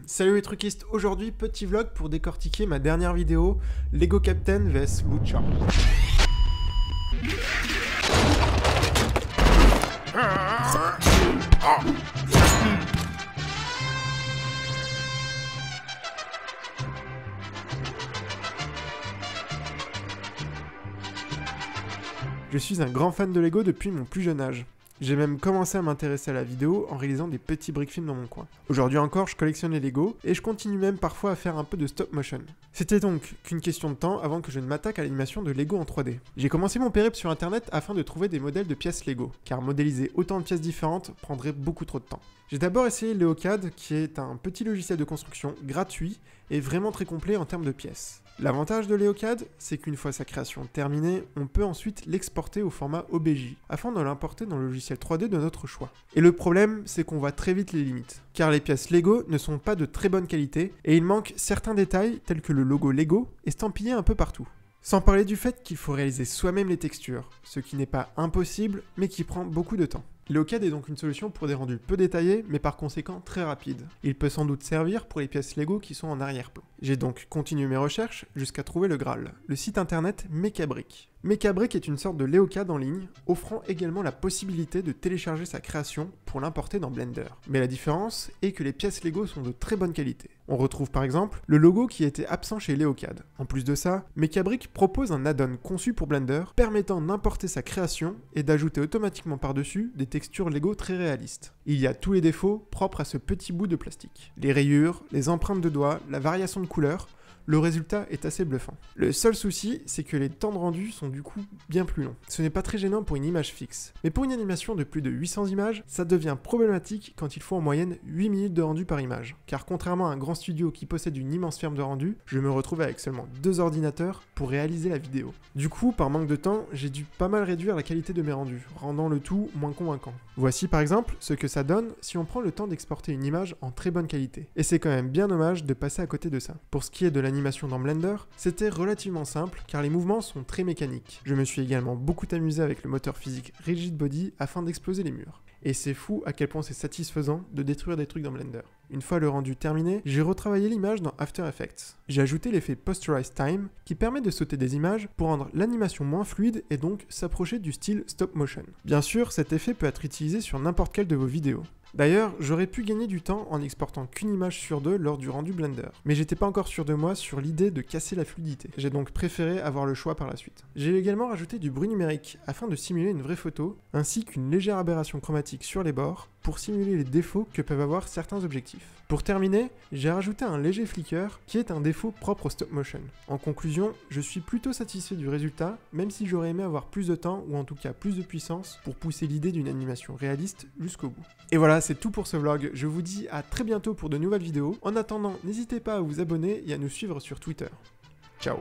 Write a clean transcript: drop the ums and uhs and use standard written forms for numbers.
Salut les truquistes, aujourd'hui petit vlog pour décortiquer ma dernière vidéo, Lego Captain vs Lucha. Je suis un grand fan de Lego depuis mon plus jeune âge. J'ai même commencé à m'intéresser à la vidéo en réalisant des petits brick films dans mon coin. Aujourd'hui encore, je collectionne les Lego et je continue même parfois à faire un peu de stop motion. C'était donc qu'une question de temps avant que je ne m'attaque à l'animation de Lego en 3D. J'ai commencé mon périple sur internet afin de trouver des modèles de pièces Lego, car modéliser autant de pièces différentes prendrait beaucoup trop de temps. J'ai d'abord essayé Leocad, qui est un petit logiciel de construction gratuit et vraiment très complet en termes de pièces. L'avantage de Leocad, c'est qu'une fois sa création terminée, on peut ensuite l'exporter au format OBJ, afin de l'importer dans le logiciel 3D de notre choix. Et le problème, c'est qu'on voit très vite les limites, car les pièces Lego ne sont pas de très bonne qualité, et il manque certains détails tels que le logo Lego estampillé un peu partout. Sans parler du fait qu'il faut réaliser soi-même les textures, ce qui n'est pas impossible, mais qui prend beaucoup de temps. Leocad est donc une solution pour des rendus peu détaillés, mais par conséquent très rapides. Il peut sans doute servir pour les pièces Lego qui sont en arrière-plan. J'ai donc continué mes recherches jusqu'à trouver le Graal, le site internet Mecabrick. Mecabrick est une sorte de Leocad en ligne, offrant également la possibilité de télécharger sa création pour l'importer dans Blender. Mais la différence est que les pièces Lego sont de très bonne qualité. On retrouve par exemple le logo qui était absent chez Leocad. En plus de ça, Mecabrick propose un add-on conçu pour Blender permettant d'importer sa création et d'ajouter automatiquement par-dessus des textures Lego très réalistes. Il y a tous les défauts propres à ce petit bout de plastique. Les rayures, les empreintes de doigts, la variation de couleurs, le résultat est assez bluffant. Le seul souci, c'est que les temps de rendu sont du coup bien plus longs. Ce n'est pas très gênant pour une image fixe, mais pour une animation de plus de 800 images, ça devient problématique quand il faut en moyenne 8 minutes de rendu par image. Car contrairement à un grand studio qui possède une immense ferme de rendu, je me retrouve avec seulement 2 ordinateurs pour réaliser la vidéo. Du coup, par manque de temps, j'ai dû pas mal réduire la qualité de mes rendus, rendant le tout moins convaincant. Voici par exemple ce que ça donne si on prend le temps d'exporter une image en très bonne qualité. Et c'est quand même bien dommage de passer à côté de ça. Pour ce qui est de l'animation dans Blender, c'était relativement simple car les mouvements sont très mécaniques. Je me suis également beaucoup amusé avec le moteur physique Rigid Body afin d'exploser les murs. Et c'est fou à quel point c'est satisfaisant de détruire des trucs dans Blender. Une fois le rendu terminé, j'ai retravaillé l'image dans After Effects. J'ai ajouté l'effet Posterize Time qui permet de sauter des images pour rendre l'animation moins fluide et donc s'approcher du style stop motion. Bien sûr, cet effet peut être utilisé sur n'importe quelle de vos vidéos. D'ailleurs, j'aurais pu gagner du temps en n'exportant qu'une image sur deux lors du rendu Blender, mais j'étais pas encore sûr de moi sur l'idée de casser la fluidité. J'ai donc préféré avoir le choix par la suite. J'ai également rajouté du bruit numérique afin de simuler une vraie photo, ainsi qu'une légère aberration chromatique sur les bords pour simuler les défauts que peuvent avoir certains objectifs. Pour terminer, j'ai rajouté un léger flicker qui est un défaut propre au stop motion. En conclusion, je suis plutôt satisfait du résultat, même si j'aurais aimé avoir plus de temps ou en tout cas plus de puissance pour pousser l'idée d'une animation réaliste jusqu'au bout. Et voilà, c'est tout pour ce vlog. Je vous dis à très bientôt pour de nouvelles vidéos. En attendant, n'hésitez pas à vous abonner et à nous suivre sur Twitter. Ciao.